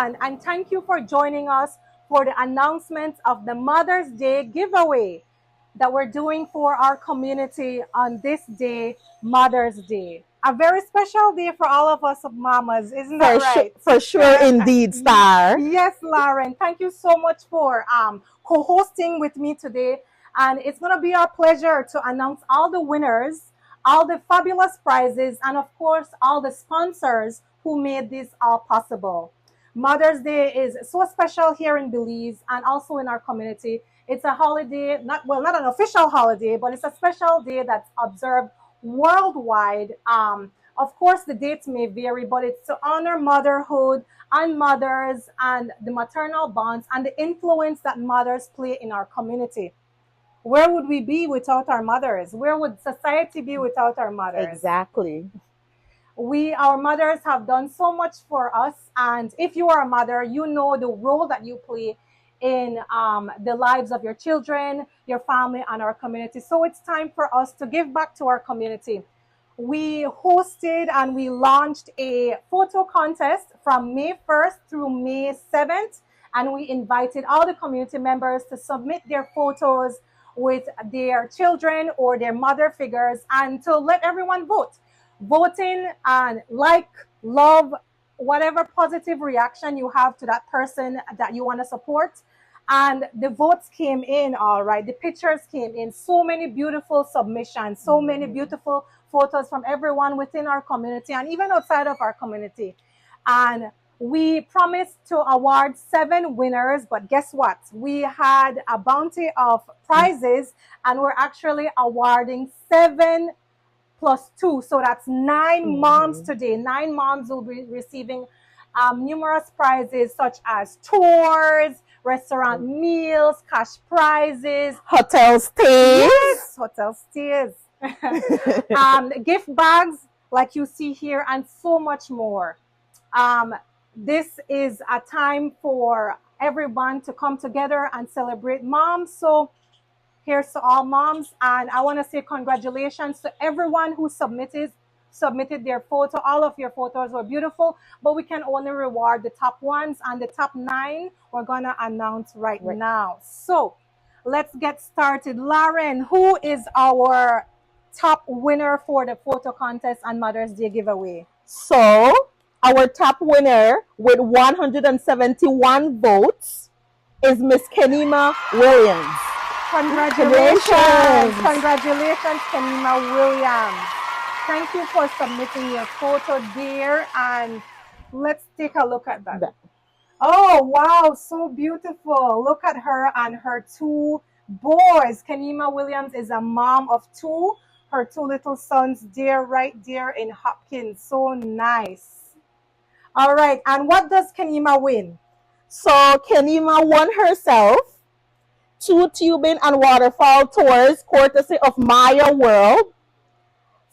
everyone, and thank you for joining us for the announcement of the Mother's Day giveaway that we're doing for our community on this day, Mother's Day. A very special day for all of us mamas, isn't that right? For sure, indeed, Star. Yes, Lauren. Thank you so much for co-hosting with me today. And it's going to be our pleasure to announce all the winners, all the fabulous prizes, and of course, all the sponsors who made this all possible. Mother's Day is so special here in Belize and also in our community. It's a holiday, not an official holiday, but it's a special day that's observed worldwide. Of course, the dates may vary, but it's to honor motherhood and mothers and the maternal bonds and the influence that mothers play in our community. Where would we be without our mothers? Where would society be without our mothers? Exactly. Our mothers have done so much for us. And if you are a mother, you know the role that you play in the lives of your children, your family, and our community. So it's time for us to give back to our community. We hosted and we launched a photo contest from May 1st through May 7th. And we invited all the community members to submit their photos with their children or their mother figures and to let everyone vote. Voting and love, whatever positive reaction you have to that person that you want to support. And the votes came in, all right. The pictures came in. So many beautiful submissions, so many beautiful photos from everyone within our community and even outside of our community. And we promised to award 7 winners, but guess what? We had a bounty of prizes and we're actually awarding 7 plus 2. So that's 9 moms today. 9 moms will be receiving numerous prizes such as tours, restaurant meals, cash prizes, hotel stays. Yes, hotel stays. Gift bags like you see here and so much more. This is a time for everyone to come together and celebrate moms. So here's to all moms, and I want to say congratulations to everyone who submitted their photo. All of your photos were beautiful, but we can only reward the top ones, and the top 9 we're gonna announce right now. So let's get started. Lauren, who is our top winner for the photo contest and Mother's Day giveaway? So our top winner with 171 votes is Miss Kenima Williams. Congratulations. Congratulations, Kenima Williams. Thank you for submitting your photo, dear. And let's take a look at that. Oh, wow. So beautiful. Look at her and her 2 boys. Kenima Williams is a mom of 2. Her 2 little sons, dear, right there in Hopkins. So nice. All right. And what does Kenima win? So Kenima won herself 2 tubing and waterfall tours courtesy of Maya World,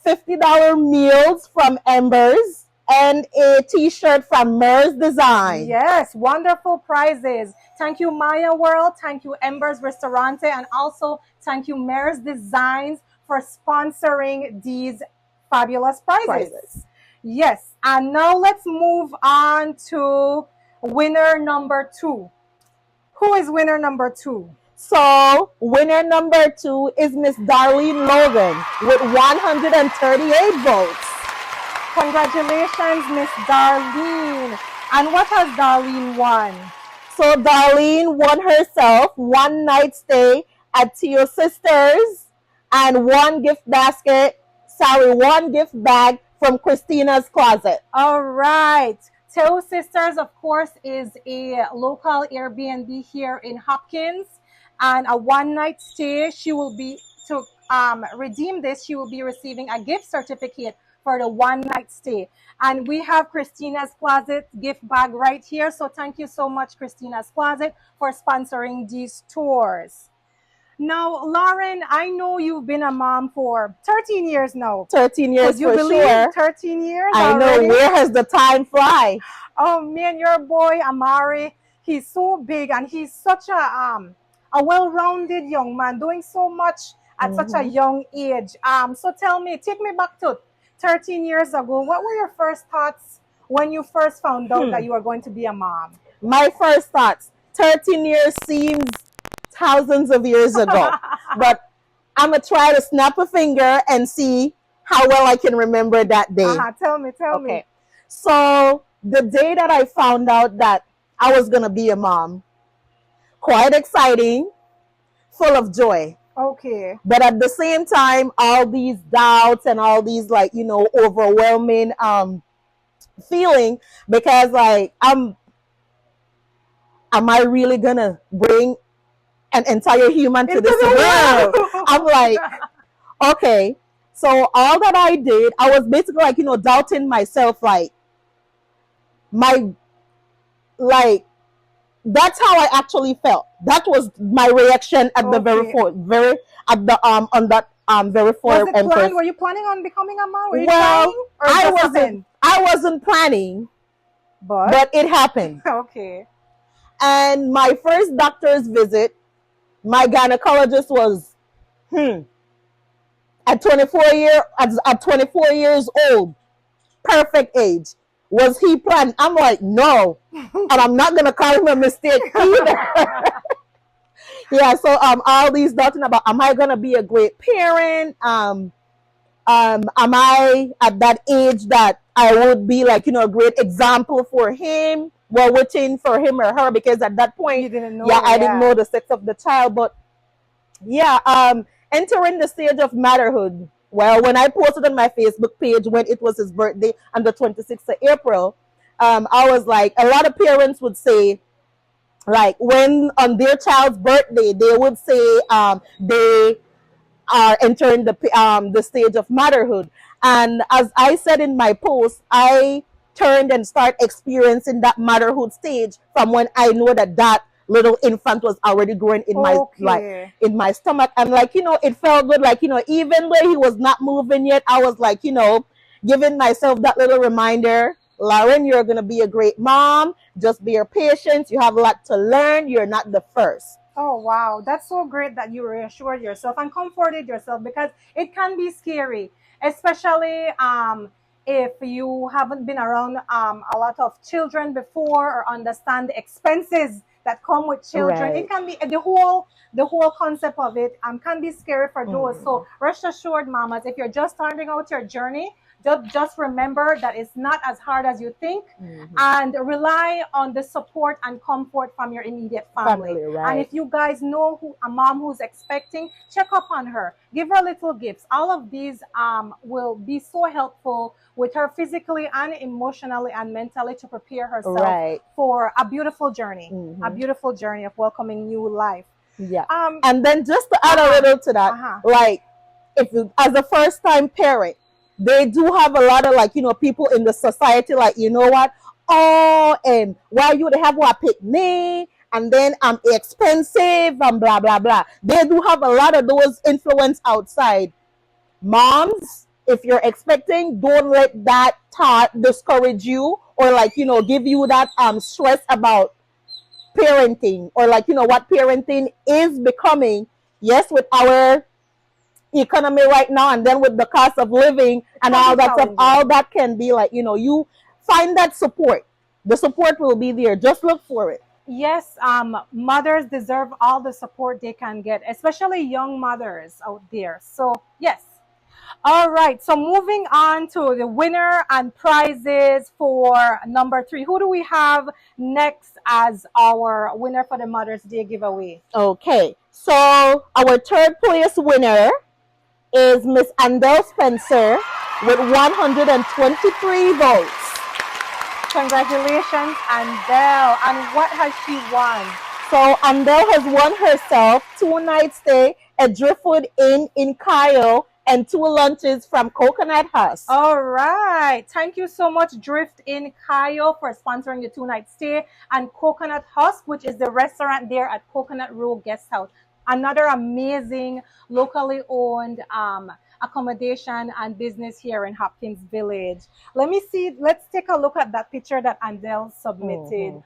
$50 meals from Embers, and a t-shirt from Mers Design. Yes, wonderful prizes. Thank you, Maya World. Thank you, Embers Restaurante. And also thank you, Mers Designs, for sponsoring these fabulous prizes. Yes, and now let's move on to winner number 2. Who is winner number 2? So winner number 2 is Miss Darlene Logan with 138 votes. Congratulations, Miss Darlene. And what has Darlene won? So Darlene won herself 1 night stay at Tio Sisters and 1 gift bag from Christina's Closet. All right. Teo Sisters, of course, is a local Airbnb here in Hopkins. And a 1-night stay, she will be, to redeem this, she will be receiving a gift certificate for the 1-night stay. And we have Christina's Closet gift bag right here. So thank you so much, Christina's Closet, for sponsoring these tours. Now, Lauren, I know you've been a mom for 13 years now. 13 years you for believe sure. 13 years I already? know. Where has the time fly? Oh, man, your boy, Amari, he's so big and he's such a well-rounded young man doing so much at such a young age. So tell me, take me back to 13 years ago. What were your first thoughts when you first found out that you were going to be a mom? my first thoughts, 13 years seems thousands of years ago. But I'm going to try to snap a finger and see how well I can remember that day. Tell me. Okay. So the day that I found out that I was going to be a mom, quite exciting, full of joy. Okay. But at the same time, all these doubts and all these overwhelming feeling, because am I really gonna bring an entire human to this world? I'm like, okay. So all that I did, I was basically doubting myself, that's how I actually felt. That was my reaction at the very at the on that very Was it planned? Were you planning on becoming a mom? Were you well, I wasn't planning, but it happened. Okay. And my first doctor's visit, my gynecologist was at 24 years old, perfect age. Was he planned? I'm like, no. And I'm not gonna call him a mistake either. Yeah, so all these doubting about, am I gonna be a great parent? Am I at that age that I would be a great example for him? Well, waiting for him or her, because at that point, you didn't know. I didn't know the sex of the child. But entering the stage of motherhood. Well, when I posted on my Facebook page when it was his birthday on the 26th of April, I was like, a lot of parents would say, when on their child's birthday, they would say they are entering the stage of motherhood. And as I said in my post, I turned and start experiencing that motherhood stage from when I know that little infant was already growing in my stomach. And it felt good. Even though he was not moving yet, I was giving myself that little reminder, Lauren, you're going to be a great mom. Just be patient. You have a lot to learn. You're not the first. Oh, wow. That's so great that you reassured yourself and comforted yourself, because it can be scary, especially if you haven't been around a lot of children before or understand the expenses that come with children. Right. It can be the whole concept of it can be scary for those. So rest assured, mamas, if you're just starting out your journey, just remember that it's not as hard as you think, and rely on the support and comfort from your immediate family. Right. And if you guys know a mom who's expecting, check up on her, give her little gifts. All of these will be so helpful with her physically and emotionally and mentally to prepare herself for a beautiful journey, a beautiful journey of welcoming new life. Yeah. And then just to add a little to that, if you, as a first time parent, they do have a lot of people in the society and why you they have a picnic and then expensive and blah blah blah. They do have a lot of those influence outside. Moms, if you're expecting, don't let that thought discourage you or give you that stress about parenting or what parenting is becoming. Yes, with our economy right now, and then with the cost of living and all that stuff, all that can be you find that support. The support will be there. Just look for it. Yes, mothers deserve all the support they can get, especially young mothers out there. So yes. All right, so moving on to the winner and prizes for number 3. Who do we have next as our winner for the Mother's Day giveaway? Okay, so our third place winner is Miss Andel Spencer with 123 votes. Congratulations, Andel. And what has she won? So Andel has won herself 2 night stay at Driftwood Inn in Kyle and 2 lunches from Coconut Husk. All right. Thank you so much, Drift in Kyle, for sponsoring the 2 night stay, and Coconut Husk, which is the restaurant there at Coconut Row Guest House. Another amazing locally owned accommodation and business here in Hopkins Village. Let's take a look at that picture that Andel submitted.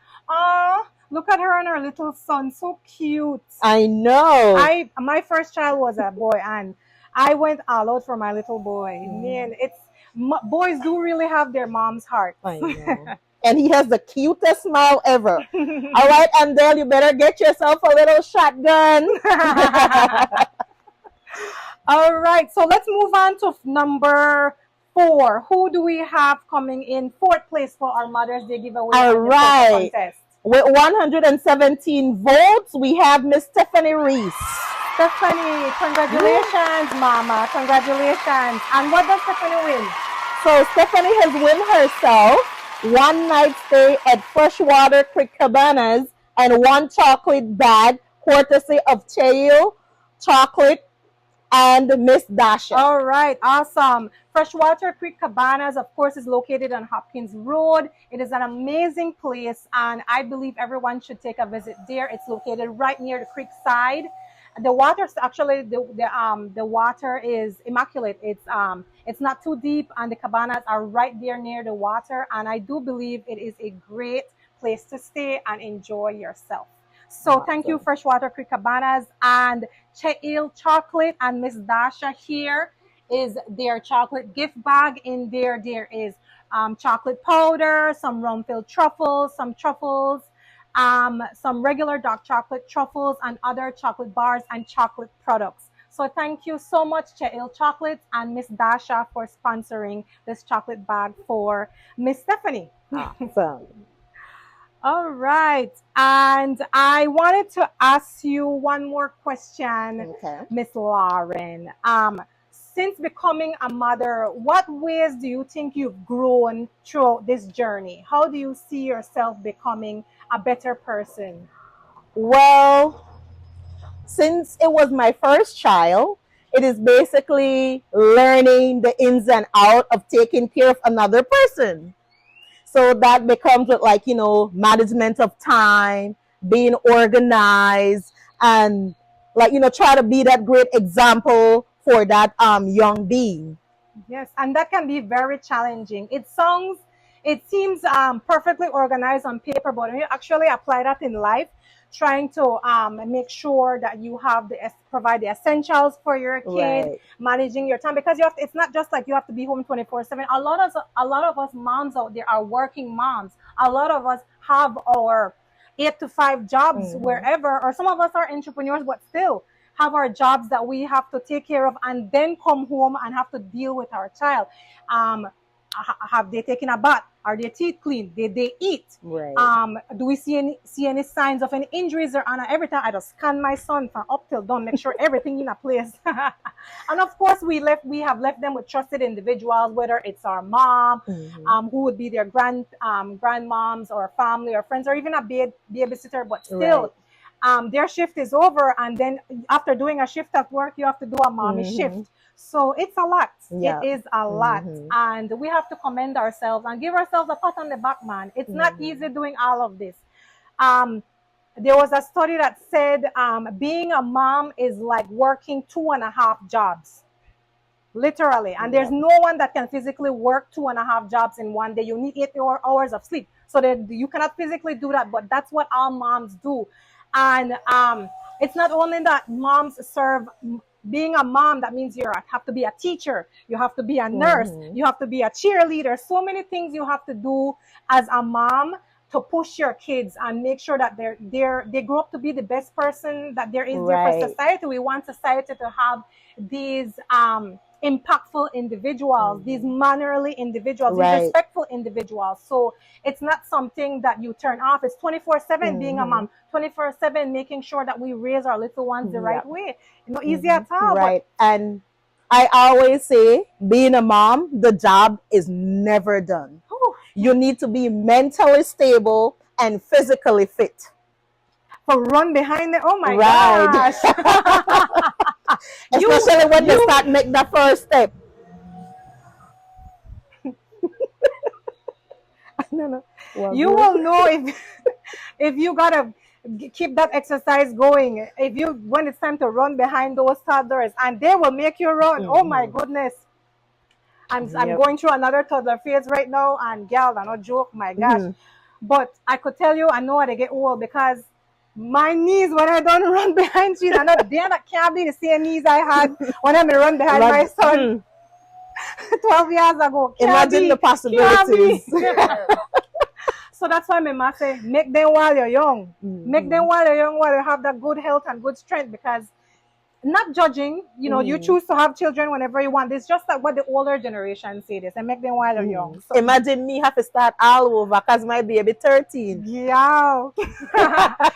Look at her and her little son, so cute. I know. My first child was a boy, and I went all out for my little boy. Man, boys do really have their mom's heart. I know. And he has the cutest smile ever. All right, Andel, you better get yourself a little shotgun. All right, so let's move on to number 4. Who do we have coming in 4th place for our Mother's Day giveaway All and the photo right. contest? With 117 votes, we have Miss Stephanie Reese. Stephanie, congratulations, Mama. Congratulations. And what does Stephanie win? So Stephanie has won herself 1 night stay at Freshwater Creek Cabanas and 1 chocolate bag courtesy of Chayo Chocolate and Miss Dasha. All right, awesome. Freshwater Creek Cabanas, of course, is located on Hopkins Road. It is an amazing place, and I believe everyone should take a visit there. It's located right near the creek side. The water, actually, the water is immaculate. It's not too deep, and the cabanas are right there near the water. And I do believe it is a great place to stay and enjoy yourself. So Awesome. Thank you, Freshwater Creek Cabanas and Cheil Chocolate, and Miss Dasha. Here is their chocolate gift bag. In there, there is chocolate powder, some rum-filled truffles, some truffles, some regular dark chocolate truffles, and other chocolate bars and chocolate products. So thank you so much, Cheil Chocolate and Miss Dasha, for sponsoring this chocolate bag for Miss Stephanie. Awesome. All right. And I wanted to ask you one more question, Okay. Miss Lauren. Since becoming a mother, what ways do you think you've grown throughout this journey? How do you see yourself becoming a better person? Well, since it was my first child, it is basically learning the ins and out of taking care of another person. So that becomes with, like, management of time, being organized, and, like, try to be that great example for that young being. Yes, and that can be very challenging. It seems perfectly organized on paper, but when you actually apply that in life, trying to make sure that you have provide the essentials for your kid, Right. managing your time, because it's not just like you have to be home 24/7. A lot of us moms out there are working moms. A lot of us have our 8 to 5 jobs wherever, or some of us are entrepreneurs, but still have our jobs that we have to take care of, and then come home and have to deal with our child. Have they taken a bath? Are their teeth clean? Did they eat? Right. Do we see any signs of any injuries or Anna? Every time I just scan my son from up till down, make sure everything in a place. And of course, we have left them with trusted individuals, whether it's our mom, who would be their grandmoms or family or friends, or even a babysitter. But still, their shift is over, and then after doing a shift at work, you have to do a mommy shift. So it's a lot. Yeah. It is a lot. And we have to commend ourselves and give ourselves a pat on the back, man. It's not easy doing all of this. There was a study that said being a mom is like working 2.5 jobs. Literally. And there's no one that can physically work 2.5 jobs in one day. You need 8 hours of sleep. So that you cannot physically do that, but that's what all moms do. And it's not only that moms serve. Being a mom, that means you have to be a teacher, you have to be a nurse, you have to be a cheerleader. So many things you have to do as a mom to push your kids and make sure that they grow up to be the best person that there is there for society. We want society to have these impactful individuals, these mannerly individuals, these respectful individuals. So it's not something that you turn off. It's 24/7 being a mom, 24/7 making sure that we raise our little ones the right way. Not easy at all. Right. And I always say, being a mom, the job is never done. You need to be mentally stable and physically fit. For run behind it. Oh my gosh. Especially when they start make that first step. No. You will know if you gotta keep that exercise going. When it's time to run behind those toddlers, and they will make you run. Oh my goodness. I'm going through another toddler phase right now, and gal, I no joke, my gosh. But I could tell you, I know how to get old, because my knees, when I don't run behind you, that can't be the same knees I had when I run behind my son 12 years ago. Imagine the possibilities. So that's why my mama say, make them while you're young. Make them while you're young, while you have that good health and good strength. Because not judging, you choose to have children whenever you want. It's just like what the older generation say this, and make them while you're young. So Imagine me have to start all over because my baby 13. yeah,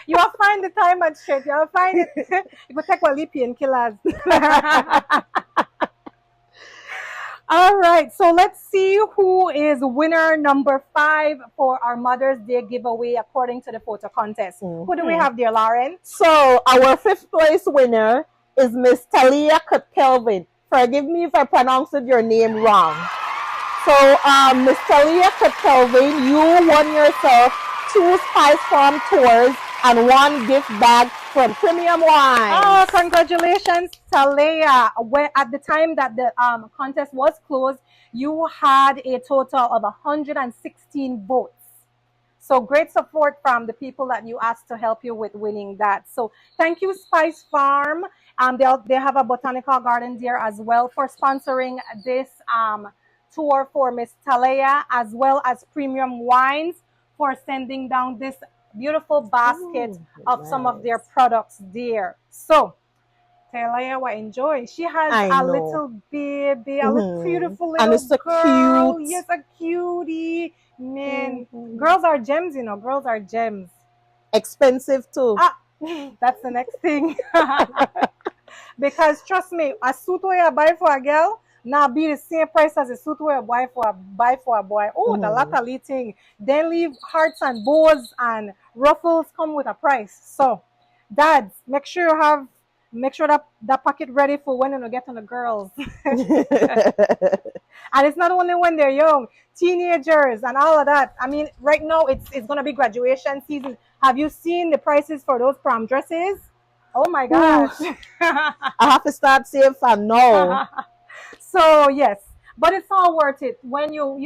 you will find the time and shit. You will find it. You will take a leap and killers. All right, so let's see who is winner number 5 for our Mother's Day giveaway according to the photo contest. Who do we have there, Lauren? So our 5th place winner is Miss Talia Kelvin. Forgive me if I pronounced your name wrong. So Miss Talia Kelvin, you won yourself 2 Spice Farm tours and 1 gift bag from Premium Wine. Oh, congratulations, Talia. At the time that the contest was closed, you had a total of 116 votes. So great support from the people that you asked to help you with winning that. So thank you, Spice Farm. They have a botanical garden there as well for sponsoring this tour for Miss Talia, as well as Premium Wines for sending down this beautiful basket of some of their products there. So Talia will enjoy. She has a little baby, a little beautiful little and it's so girl. cute. Yes, a cutie. Man, girls are gems, Girls are gems. Expensive too. That's the next thing. Because trust me, a suit where you buy for a girl now be the same price as a suit where you buy for a boy. Oh, the latter thing. Then leave hearts and bows and ruffles come with a price. So, dads, make sure that pocket ready for when you get on the girls. And it's not only when they're young, teenagers and all of that. I mean, right now it's gonna be graduation season. Have you seen the prices for those prom dresses? Oh my gosh. I have to start saving for now. So yes, but it's all worth it when you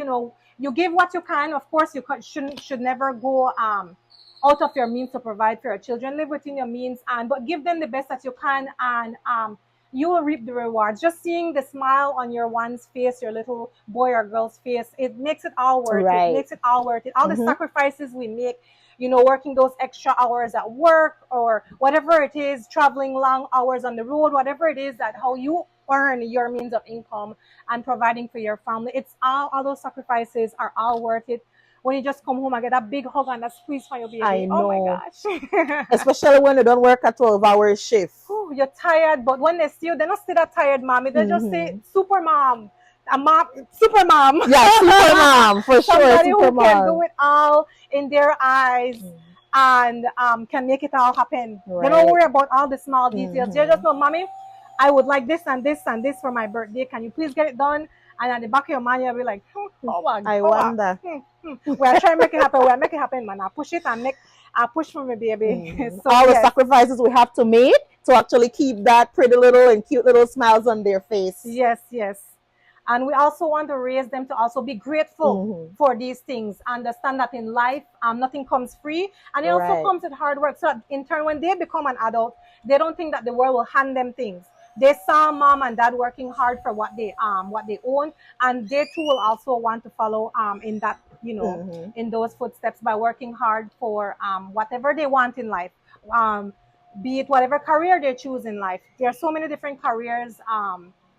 give what you can. Of course, you should never go out of your means to provide for your children. Live within your means, but give them the best that you can, and you will reap the rewards. Just seeing the smile on your one's face, your little boy or girl's face, it makes it all worth it. It makes it all worth it. All the sacrifices we make, working those extra hours at work or whatever it is, traveling long hours on the road, whatever it is, that how you earn your means of income and providing for your family. It's all those sacrifices are all worth it. When you just come home and get that big hug and that squeeze for your baby. I know. Oh my gosh. Especially when they don't work a 12-hour shift. Ooh, you're tired, but when they see you, they don't say that tired mommy. They just say super mom. Super mom. Yeah, super mom, for sure. Somebody super who mom. can do it all in their eyes and can make it all happen. They don't worry about all the small details. They just know, mommy, I would like this and this and this for my birthday. Can you please get it done? And at the back of your mind, you'll be like, I wonder. We're trying to make it happen. We'll make it happen, man. I push it and push for my baby. So, all the sacrifices we have to make to actually keep that pretty little and cute little smiles on their face. Yes, yes. And we also want to raise them to also be grateful for these things. Understand that in life, nothing comes free. And it also comes with hard work. So in turn, when they become an adult, they don't think that the world will hand them things. They saw mom and dad working hard for what they own, and they too will also want to follow in that, in those footsteps by working hard for whatever they want in life. Be it whatever career they choose in life. There are so many different careers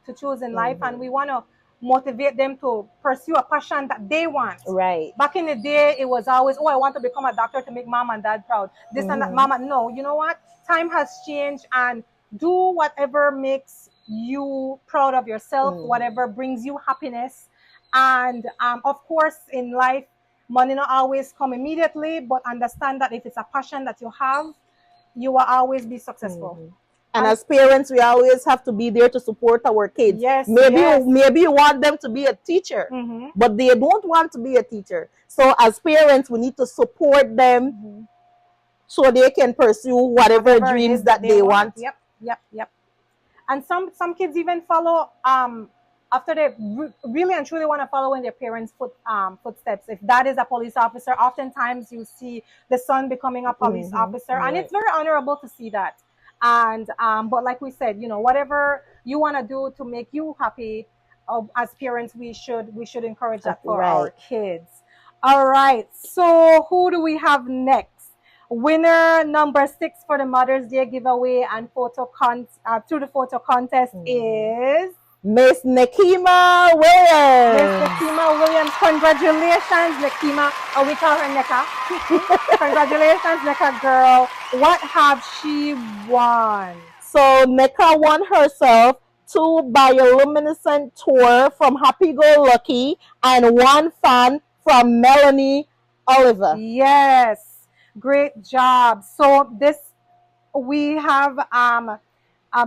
to choose in life, and we want to motivate them to pursue a passion that they want. Right. Back in the day, it was always, I want to become a doctor to make mom and dad proud. This and that, mama. No, you know what? Time has changed, and do whatever makes you proud of yourself, whatever brings you happiness. And of course, in life, money not always come immediately, but understand that if it's a passion that you have, you will always be successful. And as parents, we always have to be there to support our kids. Yes, maybe you want them to be a teacher, but they don't want to be a teacher. So as parents, we need to support them so they can pursue whatever dreams that they want. Yep. And some kids even follow after they really and truly want to follow in their parents' footsteps. If dad is a police officer, oftentimes you see the son becoming a police officer, and it's very honorable to see that. And but like we said, whatever you want to do to make you happy, as parents, we should encourage that for our kids. All right. So who do we have next? Winner number 6 for the Mother's Day giveaway and through the photo contest is Miss Nekima Miss Williams. Nekima Williams. Congratulations, Nekima. Oh, we call her Neka. Congratulations, Neka girl. What have she won? So Neka won herself 2 bioluminescent tour from Happy Go Lucky and 1 fan from Melanie Oliver. Yes, great job. So this we have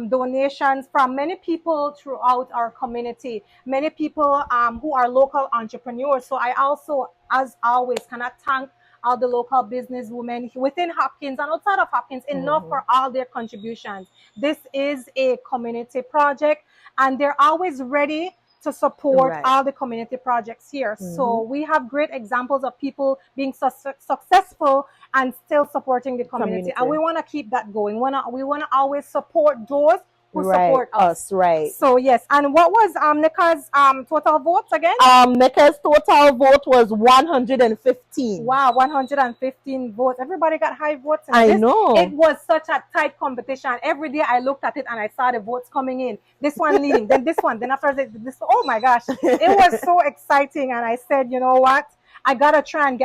donations from many people throughout our community, many people who are local entrepreneurs. So I also, as always, cannot thank all the local business women within Hopkins and outside of Hopkins enough for all their contributions. This is a community project, and they're always ready to support all the community projects here. So we have great examples of people being successful and still supporting the community. And we want to keep that going. We want to always support those who support us. Right. So yes. And what was Neka's total votes again? Neka's total vote was 115. Wow, 115 votes. Everybody got high votes. And I know. It was such a tight competition. Every day I looked at it and I saw the votes coming in. This one leading, then this one, then after this. Oh my gosh, it was so exciting. And I said, you know what? I gotta try and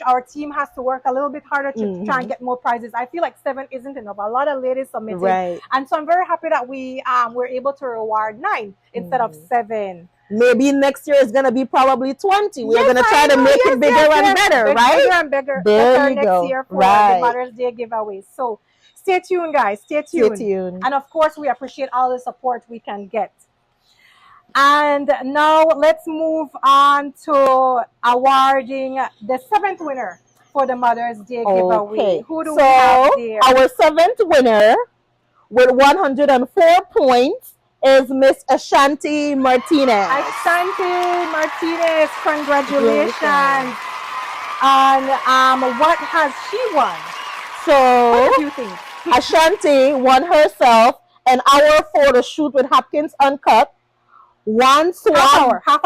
our team has to work a little bit harder to try and get more prizes. I feel like 7 isn't enough. A lot of ladies submitted. And so I'm very happy that we were able to reward 9 instead of 7. Maybe next year is gonna be probably 20. We're gonna try to make it bigger and better, right? Bigger and bigger. There you next go. year for the Mother's Day giveaway. So stay tuned, guys. Stay tuned. And of course, we appreciate all the support we can get. And now let's move on to awarding the 7th winner for the Mother's Day giveaway. Who do we have there? Our 7th winner with 104 points is Miss Ashanti Martinez. Ashanti Martinez, congratulations. And what has she won? So what do you think? Ashanti won herself an hour photo shoot with Hopkins Uncut. 1 swag, half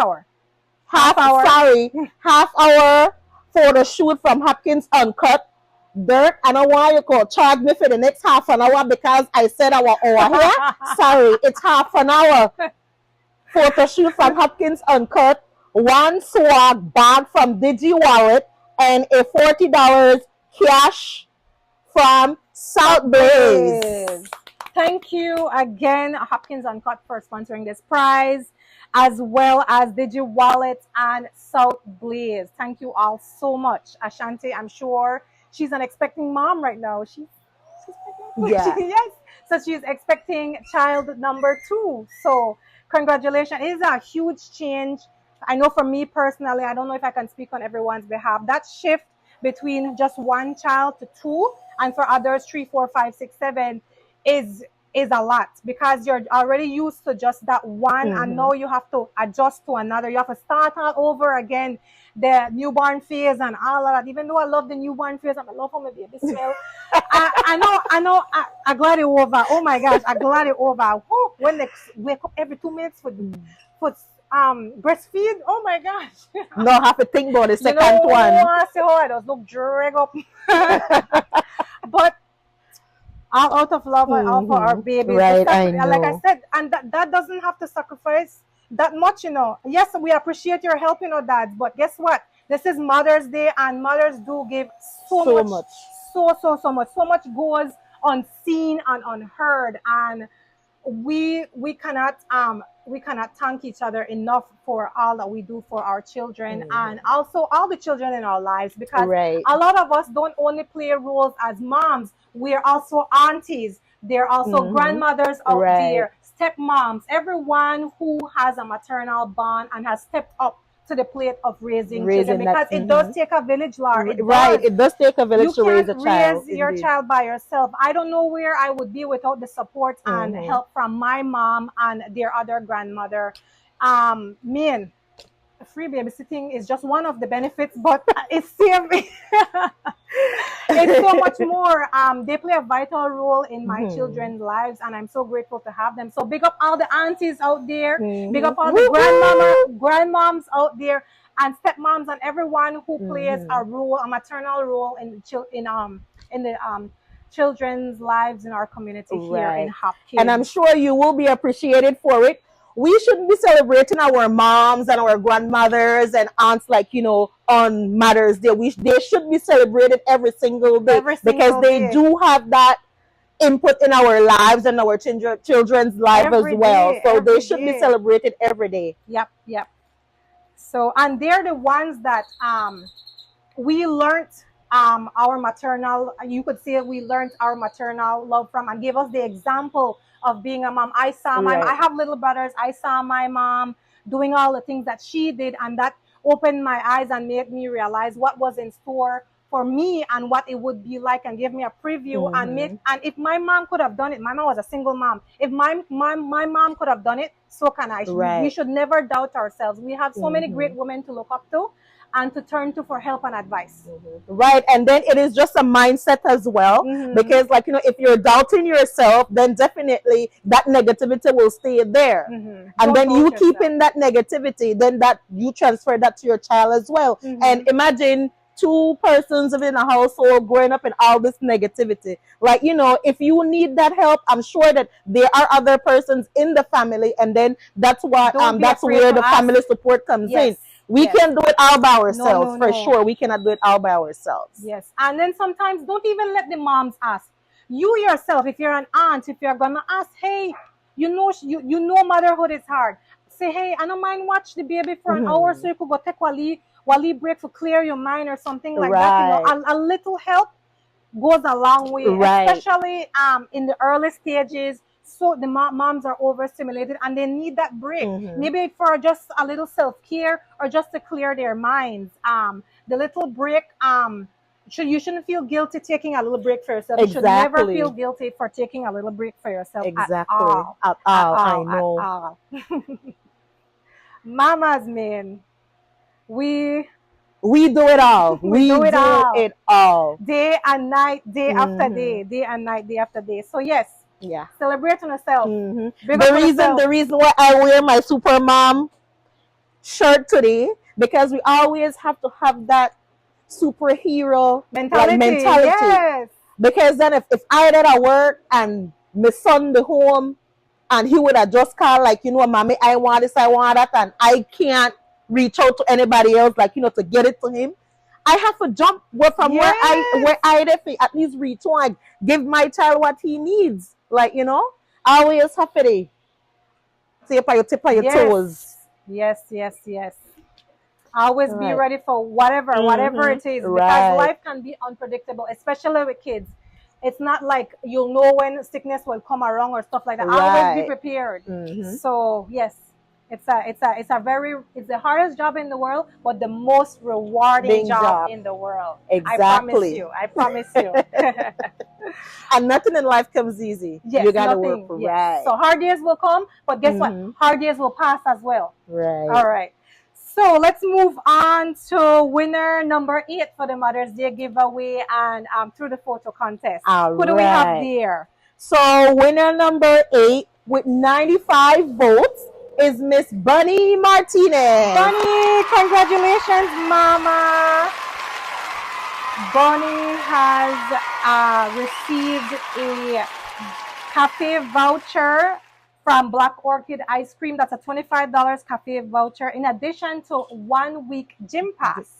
hour photo shoot from Hopkins Uncut. Dirk, I don't want you to charge me for the next half an hour because I said our hour here. Sorry, it's half an hour. Photo shoot from Hopkins Uncut. 1 swag bag from Digi Wallet and a $40 cash from South Belize. Thank you again, Hopkins Uncut, for sponsoring this prize, as well as Digi Wallet and South Belize. Thank you all so much. Ashanti, I'm sure she's an expecting mom right now. She's yeah. Yes. So she's expecting child number 2. So congratulations. It is a huge change. I know for me personally, I don't know if I can speak on everyone's behalf. That shift between just 1 child to 2, and for others 3, 4, 5, 6, 7 is a lot, because you're already used to just that one, and now you have to adjust to another. You have to start all over again, the newborn phase and all of that. Even though I love the newborn phase, I love how my baby smell. I know, I glad it over. Oh my gosh, I glad it over. Oh, when they wake up every 2 minutes for breastfeed. Oh my gosh. No, I have to think about the second one. I say, oh, I just look drag up. But all out of love and all for our babies. Right, I know. Like I said, and that doesn't have to sacrifice that much, Yes, we appreciate your help, dads. But guess what? This is Mother's Day, and mothers do give so much. So much. So much goes unseen and unheard, and we cannot thank each other enough for all that we do for our children, and also all the children in our lives, because a lot of us don't only play roles as moms, we're also aunties, they're also grandmothers out there, stepmoms, everyone who has a maternal bond and has stepped up to the plate of raising children, because it does take a village, Laura. It does take a village to raise a child. You can't raise your child by yourself. I don't know where I would be without the support and help from my mom and their other grandmother. Free babysitting is just one of the benefits, but it's saved me. It's so much more. They play a vital role in my children's lives, and I'm so grateful to have them. So big up all the aunties out there. Big up all the grandmoms out there. and stepmoms and everyone who plays a role, a maternal role in the children's lives in our community here in Right. Hopkins. And I'm sure you will be appreciated for it. We shouldn't be celebrating our moms and our grandmothers and aunts like, on Mother's Day. They should be celebrated every single day Every because single they day. do have that input in our lives and our children's life Every as well. day, So every they should be day. celebrated every day. Yep, yep. So, and they're the ones that we learned our maternal, you could say we learned our maternal love from, and gave us the example of being a mom. I saw my, Right. I have little brothers. I saw my mom doing all the things that she did, and that opened my eyes and made me realize what was in store for me and what it would be like, and give me a preview and if my mom could have done it, my mom was a single mom. If my mom could have done it, so can I. Right. We should never doubt ourselves. We have so many great women to look up to and to turn to for help and advice. Right. And then it is just a mindset as well. Because if you're doubting yourself, then definitely that negativity will stay there. And then you keep in that negativity, then that you transfer that to your child as well. And imagine two persons in a household growing up in all this negativity. Like, if you need that help, I'm sure that there are other persons in the family, and then that's what that's where the family support comes in. We can do it all by ourselves, for sure. We cannot do it all by ourselves. Yes. And then sometimes don't even let the moms ask. You yourself, if you're an aunt, if you're gonna ask, hey, you know motherhood is hard. Say, hey, I don't mind watch the baby for an hour so you could go take wali break to clear your mind or something like that. A little help goes a long way, especially in the early stages. So the moms are overstimulated and they need that break. Maybe for just a little self-care or just to clear their minds. The little break, you shouldn't feel guilty taking a little break for yourself. You should never feel guilty for taking a little break for yourself. At all. I know. Mamas, man, we do it all. We do it all. Day and night, day after day, day and night, day after day. So yes. Yeah. Celebrate on yourself. The reason why I wear my super mom shirt today, because we always have to have that superhero mentality. Yes. Because then if I did at work and my son the home and he would have just called like, mommy, I want this, I want that, and I can't reach out to anybody else, like, to get it to him. I have to jump from where I at least reach to and give my child what he needs. Like, always have to tip on your toes. Yes. Always be ready for whatever it is. Because life can be unpredictable, especially with kids. It's not like you'll know when sickness will come around or stuff like that. Always be prepared. So yes. It's the hardest job in the world, but the most rewarding job in the world. Exactly. I promise you. And nothing in life comes easy. Yes, you gotta work for right. So hard days will come, but guess what? Hard days will pass as well. Right. All right. So let's move on to winner number 8 for the Mother's Day giveaway and through the photo contest. Who do we have there? So winner number 8 with 95 votes is Miss Bunny Martinez. Bunny, congratulations, Mama. Bunny has received a cafe voucher from Black Orchid Ice Cream. That's a $25 cafe voucher in addition to 1 week gym pass.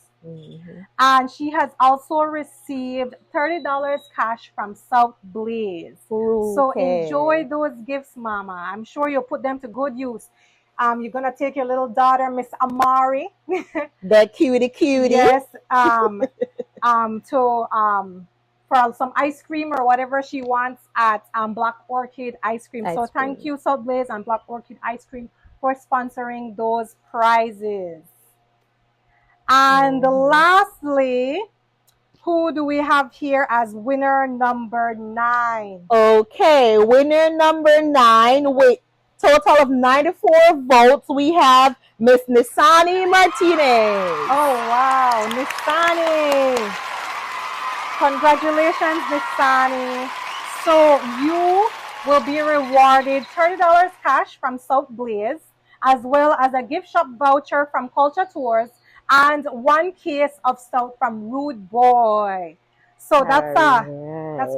And she has also received $30 cash from South Belize. So enjoy those gifts, Mama. I'm sure you'll put them to good use. You're gonna take your little daughter, Miss Amari, the cutie. Yes, for some ice cream or whatever she wants at Black Orchid Ice Cream. So thank you, South Blaze and Black Orchid Ice Cream, for sponsoring those prizes. And lastly, who do we have here as winner number 9? Okay, winner number 9 with total of 94 votes. We have Miss Nisani Martinez. Oh wow, Nisani! Congratulations, Nisani. So you will be rewarded $30 cash from South Blaze, as well as a gift shop voucher from Culture Tours, and 1 case of stout from Rude Boy. So that's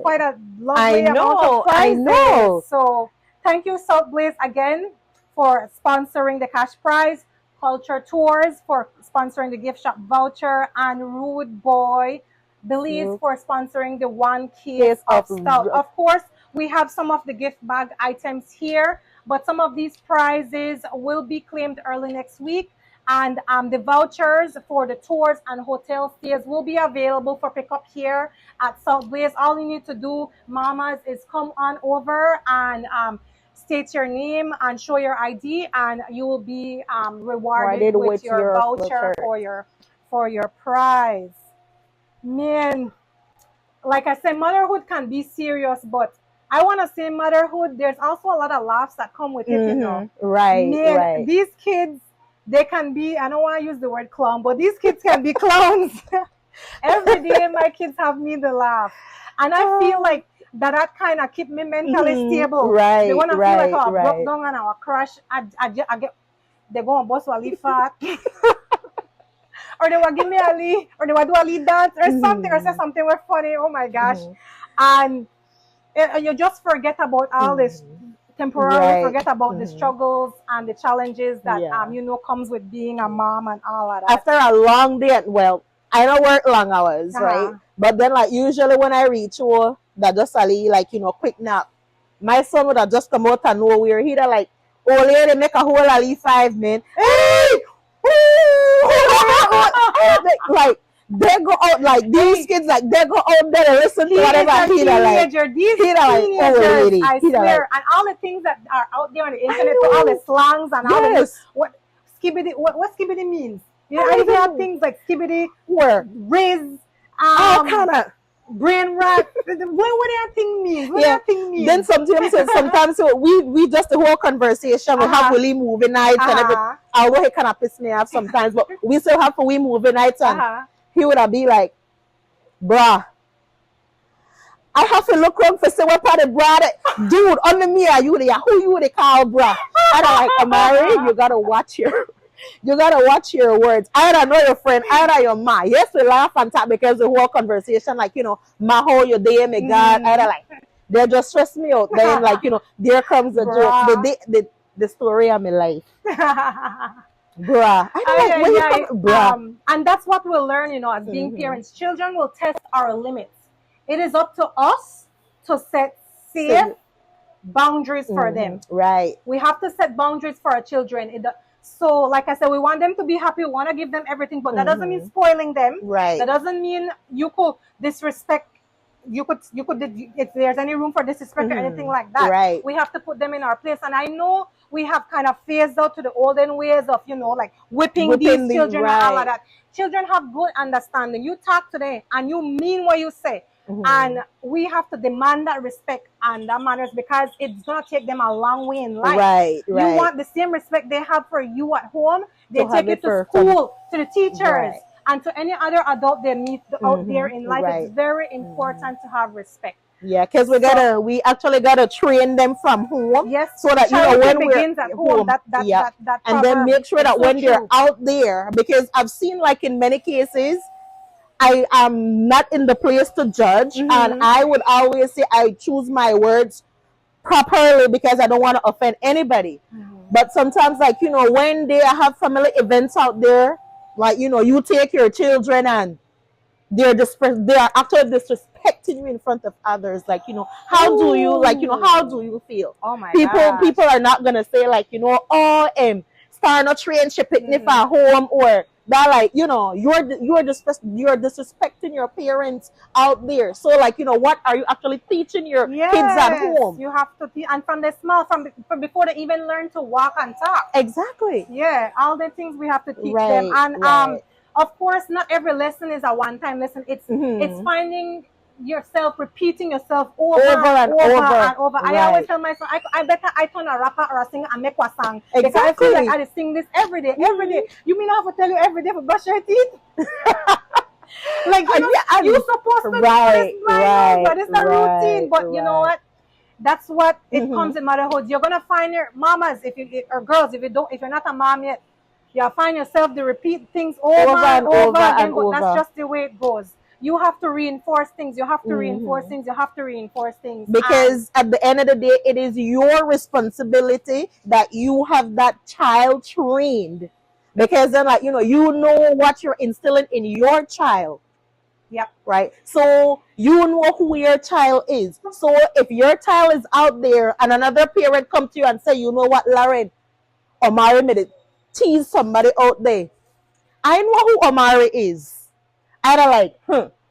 quite a lovely amount of I prizes. know. So thank you, South Blaze, again for sponsoring the cash prize, Culture Tours for sponsoring the gift shop voucher, and Rude Boy Belize for sponsoring the 1 case of stout. Of course, we have some of the gift bag items here, but some of these prizes will be claimed early next week. And the vouchers for the tours and hotel stays will be available for pickup here at South Blaze. All you need to do, mamas, is come on over and state your name and show your ID, and you will be rewarded with your voucher for your prize. Man, like I said, motherhood can be serious, but I want to say motherhood, there's also a lot of laughs that come with it, you know. Right, Man, right. these kids, they can be, I don't want to use the word clown, but these kids can be clowns. Every day my kids have me to laugh. And I feel like that kind of keep me mentally stable. Right, they want to right, feel like right. broke down and I crash. I get, they go and bust a leaf fat. Or they will give me a lead, or they will do a lead dance, or something, or say something was funny. Oh my gosh. And you just forget about all this temporarily, forget about the struggles and the challenges that you know comes with being a mom and all of that. After a long day, well, I don't work long hours, right? But then, like, usually when I reach home, that just a like, you know, quick nap. My son would have just come out of nowhere. He'd have like, oh lady, make a whole ali 5 men. Hey! Like they go out, like these kids, like they go out there and listen to whatever these teenagers, I swear, and all the things that are out there on the internet, all the slangs and all the what skibbity means. You know, I even have things like skibbity, riz, all kind of brain rot. What that thing means? What that thing means? Then sometimes we just the whole conversation we have really movie nights and everything. Although he kind of piss me off sometimes, but we still have we movie nights and he would have be like, bruh, I have to look around for say what part of bra that dude under me are you there? Who you they call bruh? And I'm like, Amari, you gotta watch your words. I don't know your friend, I don't know your ma. Yes, we laugh and talk because the whole conversation, like, you know, ma how your day, my God, I don't like they just stress me out. Then like, you know, there comes the joke, the story of my life. Bruh. And that's what we'll learn, you know, as being parents. Children will test our limits. It is up to us to set safe boundaries for them. Right. We have to set boundaries for our children. So, like I said, we want them to be happy. We want to give them everything, but that doesn't mean spoiling them. Right. That doesn't mean you could disrespect. You could, if there's any room for disrespect or anything like that. Right. We have to put them in our place. And I know we have kind of phased out to the olden ways of, you know, like whipping these children and all of that. Children have good understanding. You talk to them and you mean what you say. And we have to demand that respect and that matters because it's going to take them a long way in life. Right. You want the same respect they have for you at home. They take it to school, to the teachers, and to any other adult they meet out there in life. It's very important to have respect. Yeah, because we actually gotta train them from home. Yes, so that you know when we're at home. And then make sure that when they're out there, because I've seen like in many cases, I am not in the place to judge, and I would always say I choose my words properly because I don't want to offend anybody. But sometimes, like, you know, when they have family events out there, like, you know, you take your children and they are actually disrespecting you in front of others. Like, you know, how do you feel? Oh my people are not gonna say like, you know, star no train she picnic for home, or that, like, you know, you're disrespecting your parents out there. So, like, you know, what are you actually teaching your kids at home? You have to teach, and from the small, from before they even learn to walk and talk. Exactly. Yeah, all the things we have to teach them. And of course, not every lesson is a one-time lesson. It's finding yourself, repeating yourself over and over. I always tell myself, I better I turn a rapper or a singer and make a song. Exactly. Because I feel like I just sing this every day. You mean I have to tell you every day to brush your teeth? Like, you know, you're supposed to do this, but it's a routine. But you know what? That's what it comes in motherhood. You're gonna find your mamas, or girls, if you're not a mom yet, You find yourself to repeat things over Over and and over over again, and but that's over. just the way it goes. You have to reinforce things. You have to reinforce Hmm. things. You have to reinforce things. And Because at the end of the day, it is your responsibility that you have that child trained. Because then, like, you know what you're instilling in your child, yep, right? So you know who your child is. So if your child is out there and another parent come to you and say, you know what, Lauren, Omari made it tease somebody out there. I know who Omari is. And I'm like,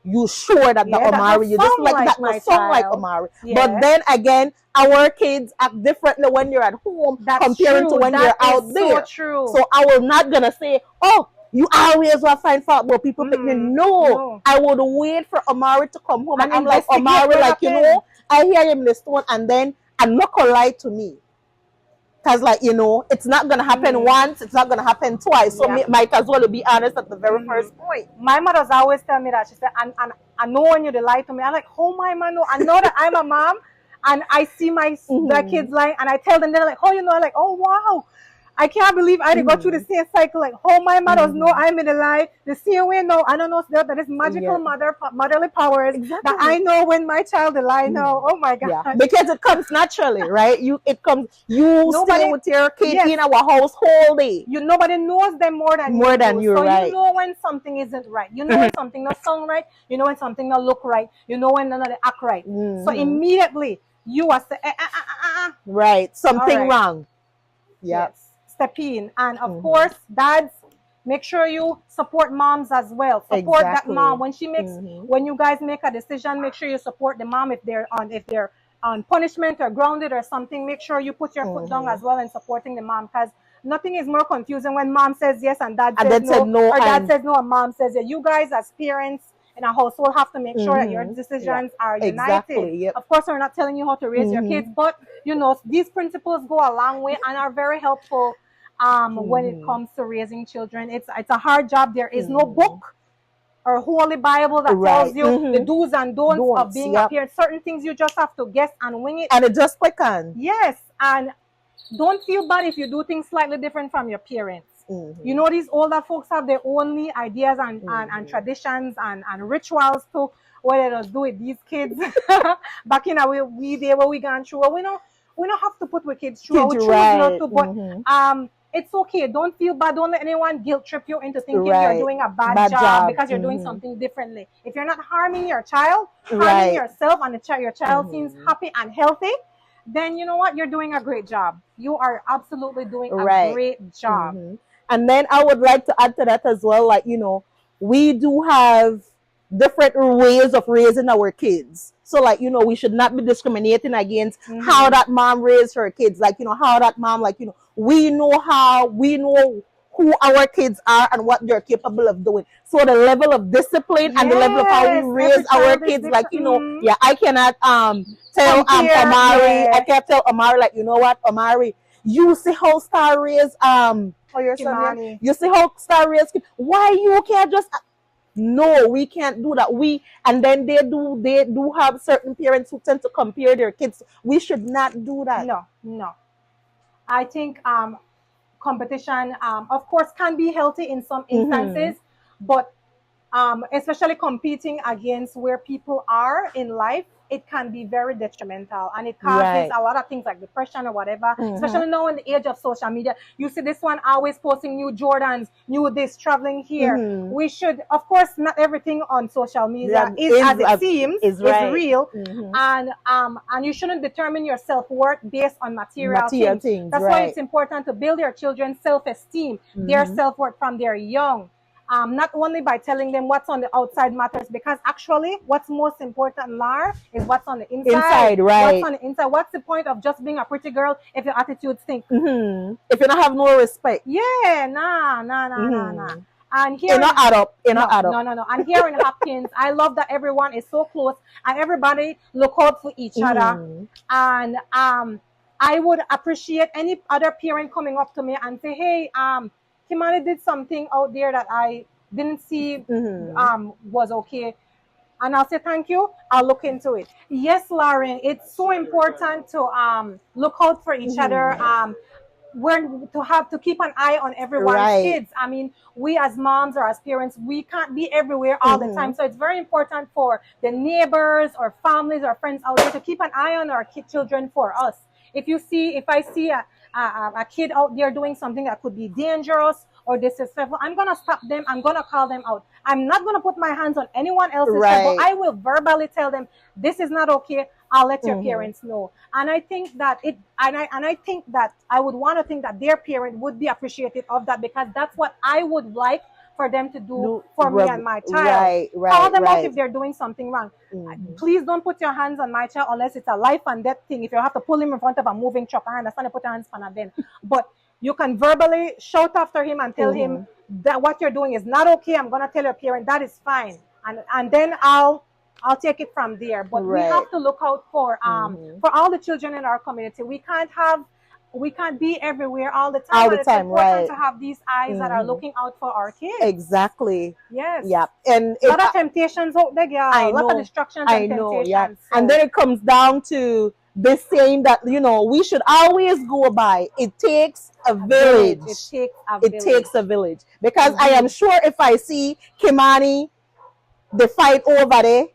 you sure that the yeah, that Omari, does you just sound like like that no my sound like child. Omari. But Yes, then again, our kids act differently when you're at home that's comparing to true. when That you're is out so there. true. So I will not gonna say, oh, you always will find fault about people pick me. Mm-hmm. No. No, I would wait for Omari to come home and and I'm like, investigate Omari, what like, happened. I hear him in the store and then I'm not gonna lie to me. Because, like, it's not going to happen Mm-hmm. once, it's not going to happen twice. So, Yep. might as well be honest at the very Mm-hmm. first point. My mother's always tell me that. She said, and I know when you lie to me. I'm like, oh my man, no. I know that I'm a mom, and I see the Mm-hmm. kids lying, and I tell them, they're like, oh, like, oh wow, I can't believe I did go through the Mm-hmm. same cycle. Like, oh my mothers know Mm-hmm. I'm in the lie the same way. No, I don't know that is magical Yeah, motherly powers that I exactly. know when my child is lying. Mm. No, oh my Yeah, gosh, because it comes naturally, right? You stay nobody. with your kid Yes, in our house whole day. nobody knows them more than More you than do. you, So you right? know when something isn't right. You know when something not sound right. You know when something not look right. You know when none of the act right. So Mm-hmm. immediately you are say, Right, all something right, wrong. Yeah. yes, step in. And of Mm-hmm. course, dads, make sure you support moms as well. Support that mom Exactly. when she makes Mm-hmm. when you guys make a decision. Make sure you support the mom if they're on punishment or grounded or something. Make sure you put your foot down Mm-hmm. as well in supporting the mom, because nothing is more confusing when mom says yes and dad And says then said no, no, or dad and says no and mom says yeah. You guys as parents in a household have to make sure that your yeah, decisions are united. exactly. Yep. Of course, we're not telling you how to raise your Mm-hmm. kids, but these principles go a long way and are very helpful when it Mm-hmm. comes to raising children. It's a hard job. There is no Mm-hmm. book or holy Bible that tells Right. you the Mm-hmm. do's and don'ts of Don'ts. being a Yep. parent. Certain things you just have to guess and wing it. And it just quick on. Yes, and don't feel bad if you do things slightly different from your parents. Mm-hmm. These older folks have their own ideas and Mm-hmm. traditions and rituals to what they just do with these kids. Back in our we day where we gone through, we don't have to put with kids through. Kids, We choose not right. to, but Mm-hmm. it's okay. Don't feel bad. Don't let anyone guilt trip you into thinking you're Right. doing a bad Bad job job. because you're doing Mm-hmm. something differently. If you're not harming your child, harming Right. yourself, and your child seems Mm-hmm. happy and healthy, then you know what? You're doing a great job. You are absolutely doing a Right. great job. Mm-hmm. And then I would like to add to that as well, like, we do have different ways of raising our kids. So, like, we should not be discriminating against how Mm-hmm. that mom raised her kids. Like, how that mom, like, we know who our kids are and what they're capable of doing. So the level of discipline and the level of how we Yes, raise every our child is kids, like, different. Mm-hmm. yeah, I cannot tell Compare, Omari, I yeah. can't tell Omari, like, you know what, Omari, you see how Star raised how your son name? Kimani. You see how Star raised, why you can't just no, we can't do that. And then they do have certain parents who tend to compare their kids. We should not do that. No, no. I think competition, of course, can be healthy in some Mm-hmm. instances, but especially competing against where people are in life, it can be very detrimental and it causes Right. a lot of things like depression or whatever. Mm-hmm. Especially now in the age of social media, you see this one always posting new Jordans, new this, traveling here. Mm-hmm. We should, of course, not everything on social media That is as it seems, is is right. real, Mm-hmm. and you shouldn't determine your self-worth based on material Material things. things, That's why right. it's important to build your children's self-esteem, their Mm-hmm. self-worth from their young. Not only by telling them what's on the outside matters, because actually what's most important, Lar, is what's on the inside. Inside, What's right. on the inside? What's the point of just being a pretty girl if your attitude stinks? Mm-hmm. If you don't have no respect. Yeah, nah, nah, nah, nah, nah. Mm-hmm. And here It not add up. It not no, add up. no, no, no. And here in Hopkins, I love that everyone is so close and everybody look out for each other. Mm-hmm. And I would appreciate any other parent coming up to me and say, "Hey, Kimani did something out there that I didn't see Mm-hmm. was okay." And I'll say, "Thank you. I'll look into it." Yes, Lauren, it's so important to look out for each other. Mm-hmm. we're to have to keep an eye on everyone's Right. kids. I mean, we as moms or as parents, we can't be everywhere all the time. So it's very important for the neighbors or families or friends out there to keep an eye on our children for us. If I see a kid out there doing something that could be dangerous or disrespectful, I'm gonna stop them. I'm gonna call them out. I'm not gonna put my hands on anyone else's head, but I will verbally tell them this is not okay. I'll let your parents know. And I think that I think that I would want to think that their parent would be appreciative of that, because that's what I would like for them to do for me and my child. Call them out if they're doing something wrong. Please don't put your hands on my child unless it's a life and death thing. If you have to pull him in front of a moving truck, I understand, put your hands on him. But you can verbally shout after him and tell him that what you're doing is not okay. I'm gonna tell your parent. That is fine, and then I'll take it from there. But we have to look out for all the children in our community. We can't be everywhere all the time. It's important to have these eyes that are looking out for our kids. Exactly. Yes. Yeah. And a lot of temptations out there, girl. I know, a lot of distractions and temptations. Yeah. So. And then it comes down to this saying that, you know, we should always go by, it takes a village. It takes a village. Because I am sure if I see Kimani, the fight over there,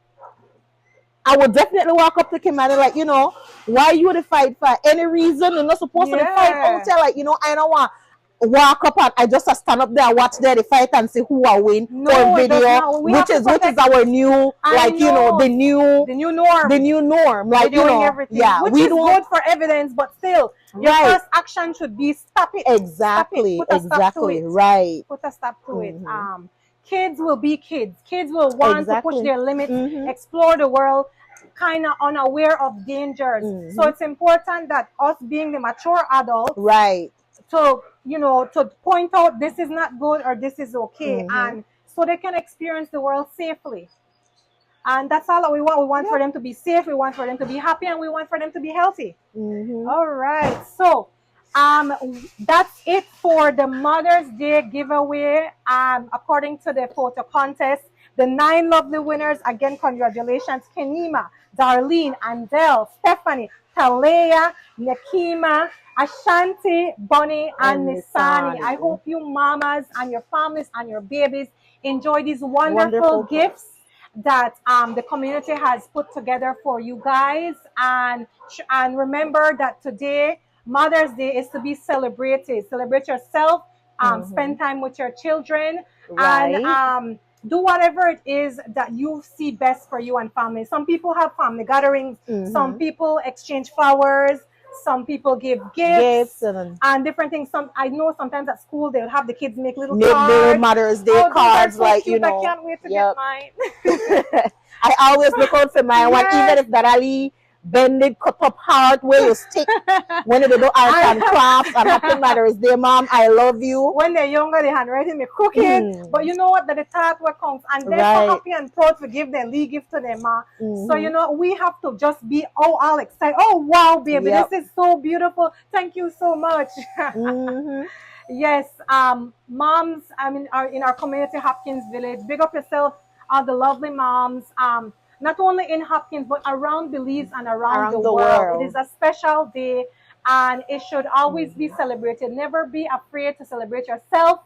I would definitely walk up to Kimani like, you know, why you the fight for any reason? You're not supposed to fight out there. Like, you know, I don't want walk up and I just stand up there and watch the fight and see who will win for video, which is our new, like, you know, the new norm, like, you know, everything. Yeah, which is good for evidence, but still, your first action should be stop it. Exactly. Put a stop to it. Right. Put a stop to it. Kids will be kids. Kids will want to push their limits, explore the world, kind of unaware of dangers. So it's important that us being the mature adults, to, you know, to point out this is not good or this is okay, and so they can experience the world safely. And that's all that we want. We want for them to be safe, we want for them to be happy, and we want for them to be healthy. All right, so that's it for the Mother's Day giveaway. According to the photo contest, the 9 lovely winners, again, congratulations: Kenima, Darlene, Andel, Stephanie, Talea, Nekima, Ashanti, Bonnie, and Nisani. I hope you mamas and your families and your babies enjoy these wonderful gifts that the community has put together for you guys. And remember that today, Mother's Day, is to be celebrated. Celebrate yourself, spend time with your children, and do whatever it is that you see best for you and family. Some people have family gatherings, some people exchange flowers, some people give gifts and different things. I know sometimes at school they'll have the kids make little cards. Mother's Day cards, so like, you know. I can't wait to get mine. I always look out for my one, even if that Ali bended cut up heart where you stick when they do art and crafts and happy Mother's Day, mom, I love you. When they're younger, they handwriting me cooking, but you know what, that the thought what counts, and they're so happy and proud to give their lead gift to them. So you know, we have to just be all excited. Oh wow, baby, this is so beautiful, thank you so much. Yes, moms, I mean, are in our community, Hopkins Village, big up yourself, all the lovely moms, not only in Hopkins, but around Belize and around the world. It is a special day, and it should always be celebrated. Never be afraid to celebrate yourself,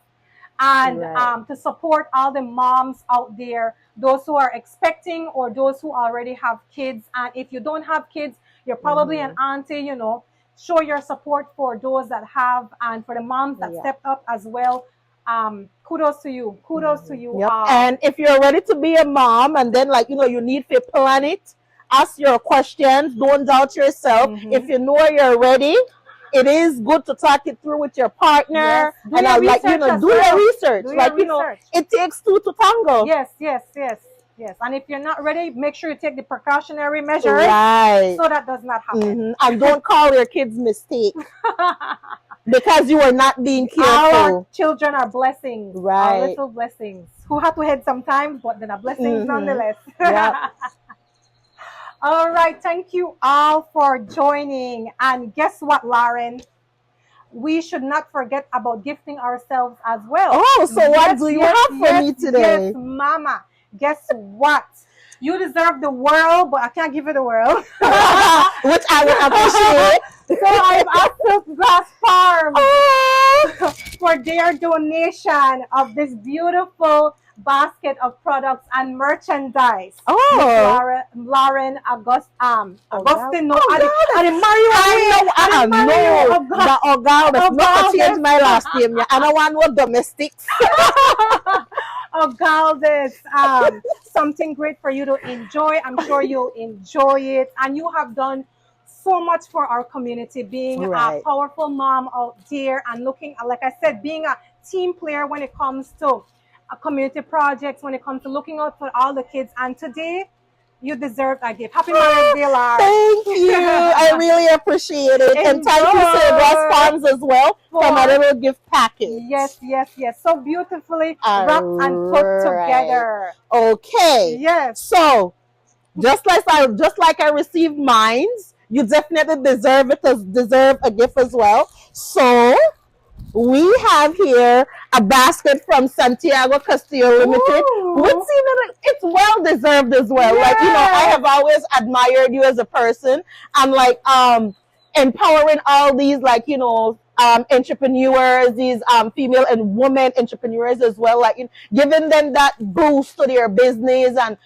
and to support all the moms out there, those who are expecting or those who already have kids. And if you don't have kids, you're probably an auntie, you know, show your support for those that have, and for the moms that stepped up as well. Kudos to you. Kudos to you. And if you're ready to be a mom, and then, like, you know, you need to plan it, ask your questions, don't doubt yourself. If you know you're ready, it is good to talk it through with your partner. And I like, you know, do your research. Like, you know, it takes two to tango. Yes. And if you're not ready, make sure you take the precautionary measures so that does not happen. And don't call your kids mistake. Because you are not being careful. Our children are blessings. Our little blessings. Who have to head sometimes, but then are blessings nonetheless. All right. Thank you all for joining. And guess what, Lauren? We should not forget about gifting ourselves as well. Oh, so what do you have for me today? Yes, mama. Guess what? You deserve the world, but I can't give you the world. Which I would appreciate. So I've asked Silkgrass Farm Oh, for their donation of this beautiful basket of products and merchandise. Miss oh, Lauren oh God, Augustine, no, oh God. I didn't marry you I away. know, I didn't marry you. no, Oh God. but oh God, Oh not to change God. my last name. Yeah, I don't want no domestics. Of Galdes, something great for you to enjoy. I'm sure you'll enjoy it. And you have done so much for our community, being a Right. powerful mom out there and looking, like I said, being a team player when it comes to community projects, when it comes to looking out for all the kids. And today, you deserve a gift. Happy Mother's Day, Lar. Thank you. I really appreciate it. And thank you, Silkgrass Enjoy. Farms, as well for my For little gift package. yes, yes, yes. So beautifully All wrapped and put right. together. Okay. Yes. So just like I received mines, you definitely deserve a gift as well. So we have here a basket from Santiago Castillo Limited, which Ooh. it's well deserved as well. Like, I Yes. have always admired you as a person, and like empowering all these, like, entrepreneurs, these female and women entrepreneurs as well, like, giving them that boost to their business, and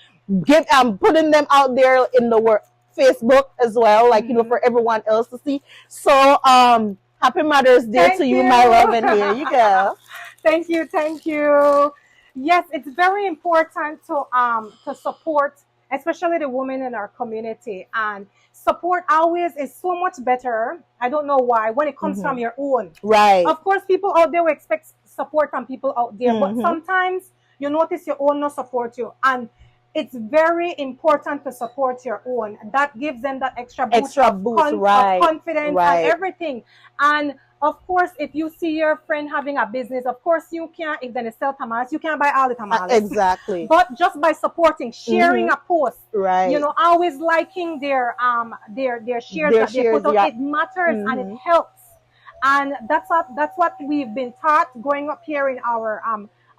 putting them out there in the work Facebook as well, like, for everyone else to see. So happy Mother's Day Thank to you, you. my love, and here you go. Thank you, thank you. Yes, it's very important to support, especially the women in our community. And support always is so much better. I don't know why, when it comes from your own. Right. Of course, people out there will expect support from people out there, but Mhm. sometimes you notice your own no support you. And it's very important to support your own. That gives them that extra boost, Right. of confidence Right. and everything. And of course, if you see your friend having a business, of course you can't, if they sell tamales, you can't buy all the tamales. Exactly. But just by supporting, sharing a post, Right. always liking their shares Their that they shares, put out, yeah. it matters and it helps. And that's what we've been taught growing up here in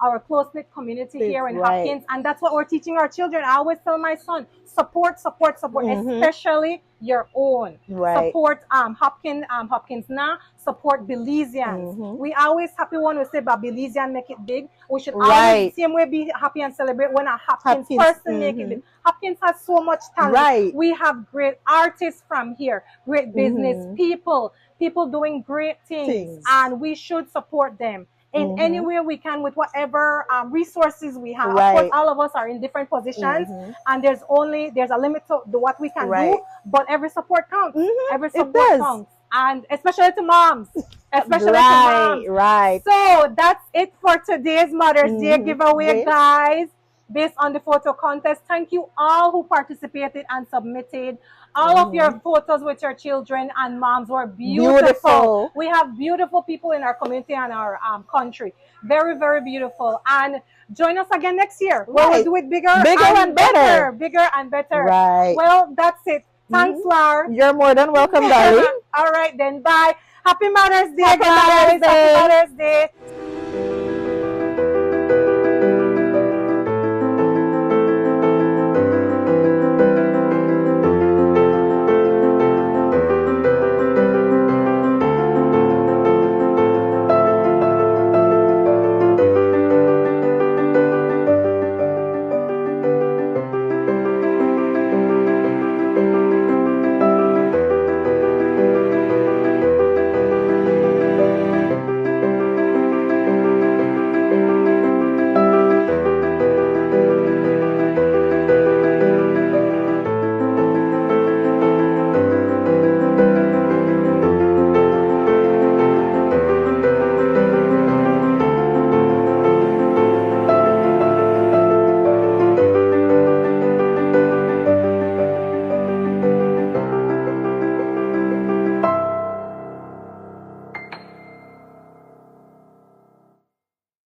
our close-knit community here in Right. Hopkins, and that's what we're teaching our children. I always tell my son, support, especially your own. Right. Support Hopkins now, support Belizeans. We always happy when we say about Belizean make it big. We should always Right. same way be happy and celebrate when a Hopkins Hopkins, person make it big. Hopkins has so much talent. Right. We have great artists from here, great business people doing great things, and we should support them in any way we can with whatever resources we have. Of course, Right. all of us are in different positions, and there's a limit to what we can do, Right. but every support counts. Every It support does. counts, and especially to moms. Especially to Right. moms. Right. So that's it for today's Mother's Day giveaway, Great. guys. Based on the photo contest, thank you all who participated and submitted. All of your photos with your children and moms were beautiful. We have beautiful people in our community and our country. Very, very beautiful. And join us again next year where we'll do it bigger and better. Bigger and better. Right. Well, that's it. Thanks, Lar. You're more than welcome, darling. All right, then. Bye. Happy Mother's Day, Happy guys. Mother's Day. Happy Mother's Day.